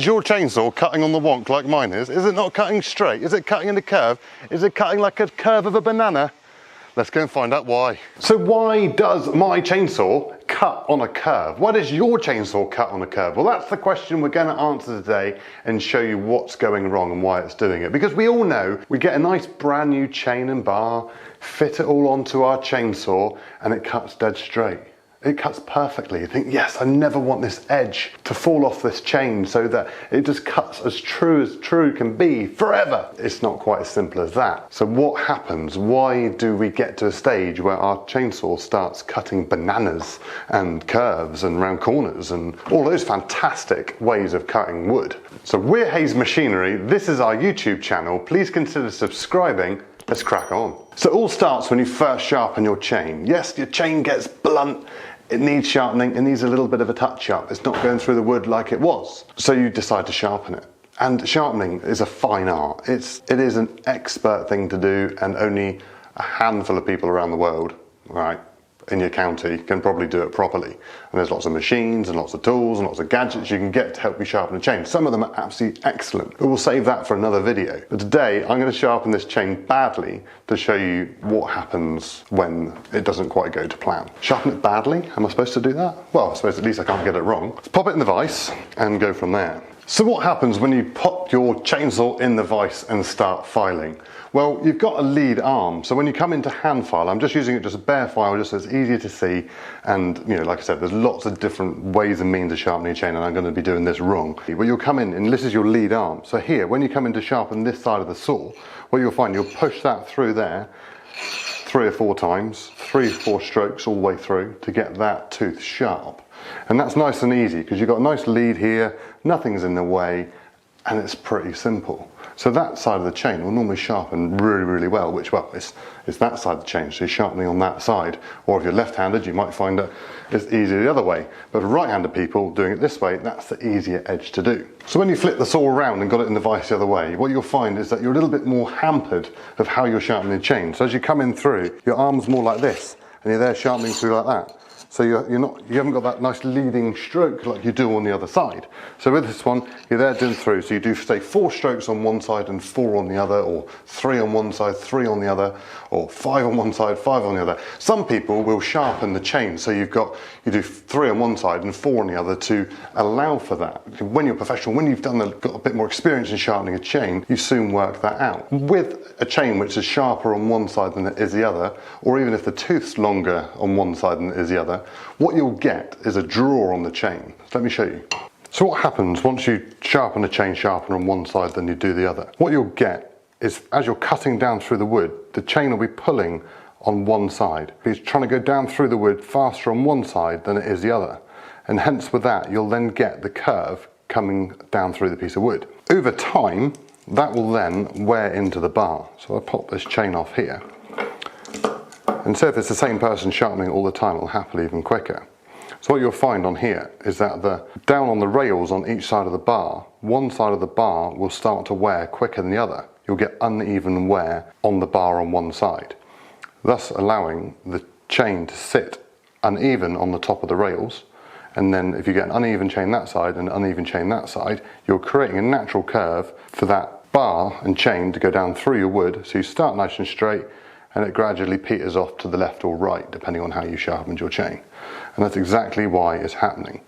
Is your chainsaw cutting on the wonk like mine is? Is it not cutting straight? Is it cutting in a curve? Is it cutting like a curve of a banana? Let's go and find out why. So why does my chainsaw cut on a curve? Why does your chainsaw cut on a curve? Well, that's the question we're going to answer today and show you what's going wrong and why it's doing it. Because we all know we get a nice brand new chain and bar, fit it all onto our chainsaw, and it cuts dead straight. It cuts perfectly. You think, yes, I never want this edge to fall off this chain, so that it just cuts as true can be forever. It's not quite as simple as that. So what happens? Why do we get to a stage where our chainsaw starts cutting bananas and curves and round corners and all those fantastic ways of cutting wood? So we're Hayes Machinery. This is our YouTube channel. Please consider subscribing. Let's crack on. So it all starts when you first sharpen your chain. Yes, your chain gets blunt. It needs sharpening, it needs a little bit of a touch up. It's not going through the wood like it was. So you decide to sharpen it. And sharpening is a fine art. It is an expert thing to do, and only a handful of people around the world, right, in your county can probably do it properly. And there's lots of machines and lots of tools and lots of gadgets you can get to help you sharpen a chain. Some of them are absolutely excellent, but we'll save that for another video. But today I'm going to sharpen this chain badly to show you what happens when it doesn't quite go to plan. Sharpen it badly? Am I supposed to do that? Well, I suppose at least I can't get it wrong. Let's pop it in the vise and go from there. So what happens when you pop your chainsaw in the vise and start filing? Well, you've got a lead arm, so when you come into hand file, I'm just using it just a bare file just so it's easier to see, and you know, like I said, there's lots of different ways and means of sharpening a chain, and I'm going to be doing this wrong. But you'll come in, and this is your lead arm. So here, when you come in to sharpen this side of the saw, what you'll find, you'll push that through there 3 or 4 times, 3 or 4 strokes all the way through to get that tooth sharp. And that's nice and easy because you've got a nice lead here, nothing's in the way, and it's pretty simple. So that side of the chain will normally sharpen really, really well, which, well, it's that side of the chain, so you're sharpening on that side. Or if you're left-handed, you might find that it's easier the other way. But for right-handed people doing it this way, that's the easier edge to do. So when you flip the saw around and got it in the vise the other way, what you'll find is that you're a little bit more hampered of how you're sharpening the chain. So as you come in through, your arm's more like this, and you're there sharpening through like that. So you haven't got that nice leading stroke like you do on the other side. So with this one, you're there doing through. So you do, say, 4 strokes on one side and 4 on the other, or 3 on one side, 3 on the other, or 5 on one side, 5 on the other. Some people will sharpen the chain. So you do 3 on one side and 4 on the other to allow for that. When you're professional, when you've got a bit more experience in sharpening a chain, you soon work that out. With a chain which is sharper on one side than it is the other, or even if the tooth's longer on one side than it is the other, what you'll get is a draw on the chain. Let me show you. So what happens once you sharpen a chain sharper on one side than you do the other? What you'll get is, as you're cutting down through the wood, the chain will be pulling on one side. It's trying to go down through the wood faster on one side than it is the other. And hence with that, you'll then get the curve coming down through the piece of wood. Over time, that will then wear into the bar. So I'll pop this chain off here. And so if it's the same person sharpening it all the time, it'll happen even quicker. So what you'll find on here is that down on the rails on each side of the bar, one side of the bar will start to wear quicker than the other. You'll get uneven wear on the bar on one side, thus allowing the chain to sit uneven on the top of the rails. And then if you get an uneven chain that side and an uneven chain that side, you're creating a natural curve for that bar and chain to go down through your wood. So you start nice and straight, and it gradually peters off to the left or right, depending on how you sharpened your chain. And that's exactly why it's happening.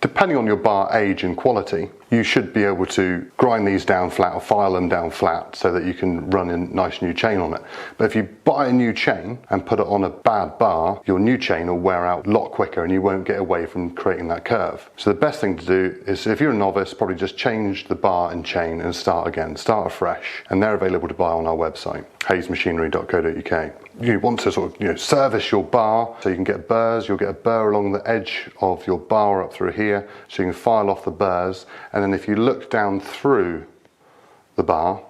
Depending on your bar age and quality, you should be able to grind these down flat or file them down flat so that you can run a nice new chain on it. But if you buy a new chain and put it on a bad bar, your new chain will wear out a lot quicker and you won't get away from creating that curve. So the best thing to do is, if you're a novice, probably just change the bar and chain and start again, start afresh. And they're available to buy on our website, hayesmachinery.co.uk. You want to sort of service your bar so you can get burrs. You'll get a burr along the edge of your bar up through here, so you can file off the burrs. And then if you look down through the bar,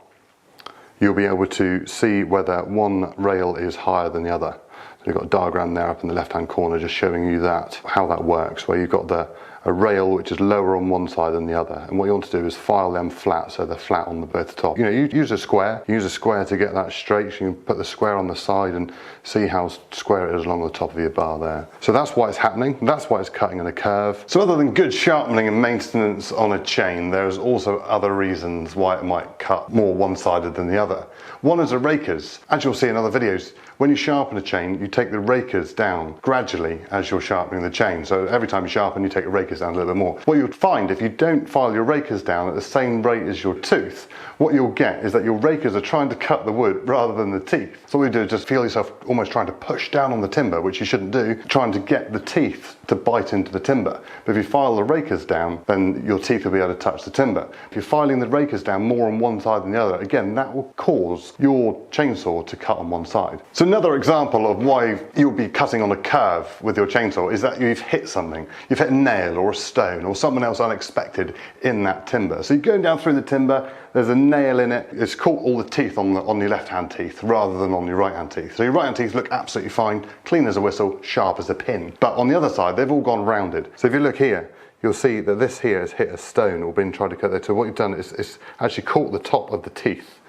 you'll be able to see whether one rail is higher than the other. So you've got a diagram there up in the left-hand corner just showing you that, how that works, where you've got a rail which is lower on one side than the other, and what you want to do is file them flat so they're flat on both top. You use a square. You use a square to get that straight, so you can put the square on the side and see how square it is along the top of your bar there. So that's why it's happening. That's why it's cutting in a curve. So other than good sharpening and maintenance on a chain, there's also other reasons why it might cut more one-sided than the other. One is the rakers. As you'll see in other videos, when you sharpen a chain, you take the rakers down gradually as you're sharpening the chain. So every time you sharpen, you take the rakers down a little bit more. What you'll find if you don't file your rakers down at the same rate as your tooth, what you'll get is that your rakers are trying to cut the wood rather than the teeth. So what you do is just feel yourself almost trying to push down on the timber, which you shouldn't do, trying to get the teeth to bite into the timber. But if you file the rakers down, then your teeth will be able to touch the timber. If you're filing the rakers down more on one side than the other, again, that will cause your chainsaw to cut on one side. So another example of why you'll be cutting on a curve with your chainsaw is that you've hit something. You've hit a nail or a stone or something else unexpected in that timber. So you're going down through the timber, there's a nail in it, it's caught all the teeth on your left-hand teeth rather than on your right-hand teeth. So your right-hand teeth look absolutely fine, clean as a whistle, sharp as a pin. But on the other side, they've all gone rounded. So if you look here, you'll see that this here has hit a stone or been trying to cut there. So what you've done is it's actually caught the top of the teeth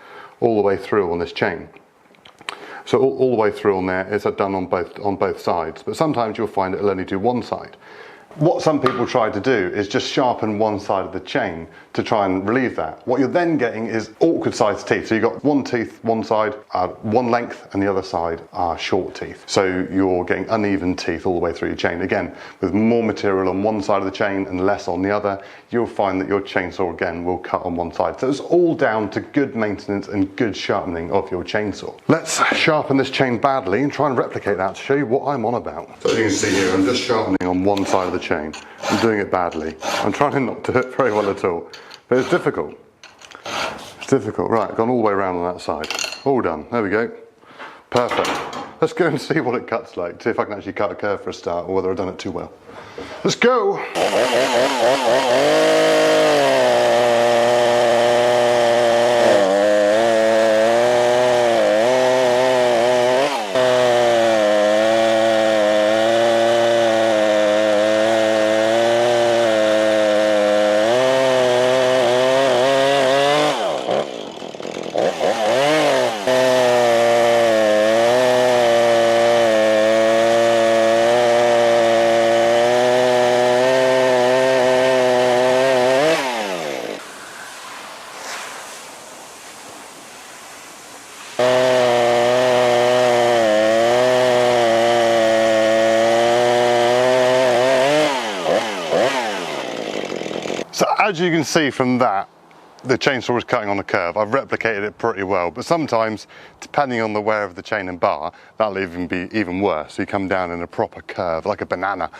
all the way through on this chain. So all the way through on there is done on both sides. But sometimes you'll find it'll only do one side. What some people try to do is just sharpen one side of the chain to try and relieve that. What you're then getting is awkward sized teeth. So you've got one tooth, one side, one length, and the other side are short teeth. So you're getting uneven teeth all the way through your chain. Again, with more material on one side of the chain and less on the other, you'll find that your chainsaw again will cut on one side. So it's all down to good maintenance and good sharpening of your chainsaw. Let's sharpen this chain badly and try and replicate that to show you what I'm on about. So as you can see here, I'm just sharpening on one side of the chain. I'm doing it badly. I'm trying not to do it very well at all, but it's difficult. It's difficult. Right, gone all the way around on that side. All done. There we go. Perfect. Let's go and see what it cuts like. See if I can actually cut a curve for a start, or whether I've done it too well. Let's go. So as you can see from that, the chainsaw is cutting on a curve. I've replicated it pretty well, but sometimes, depending on the wear of the chain and bar, that'll even be even worse. So you come down in a proper curve, like a banana.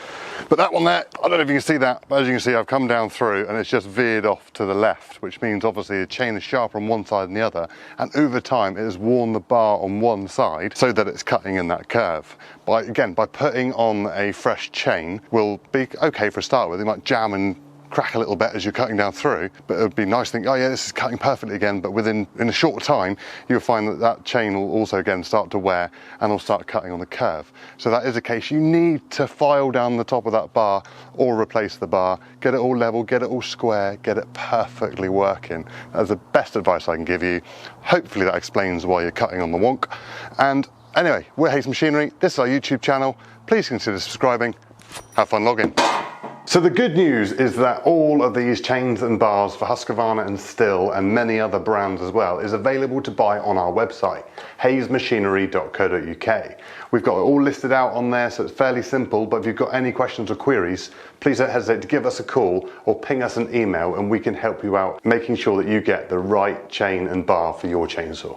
But that one there, I don't know if you can see that, but as you can see, I've come down through and it's just veered off to the left, which means obviously the chain is sharper on one side than the other, and over time it has worn the bar on one side so that it's cutting in that curve. By putting on a fresh chain will be okay for a start with. It might jam and crack a little bit as you're cutting down through, but it would be nice to think, oh yeah, this is cutting perfectly again, but in a short time you'll find that that chain will also again start to wear and will start cutting on the curve. So that is a case you need to file down the top of that bar or replace the bar, get it all level, get it all square, get it perfectly working. That's the best advice I can give you. Hopefully that explains why you're cutting on the wonk. And anyway, we're Hayes Machinery, this is our YouTube channel. Please consider subscribing. Have fun logging. So the good news is that all of these chains and bars for Husqvarna and Stihl and many other brands as well is available to buy on our website, hayesmachinery.co.uk. We've got it all listed out on there, so it's fairly simple, but if you've got any questions or queries, please don't hesitate to give us a call or ping us an email and we can help you out making sure that you get the right chain and bar for your chainsaw.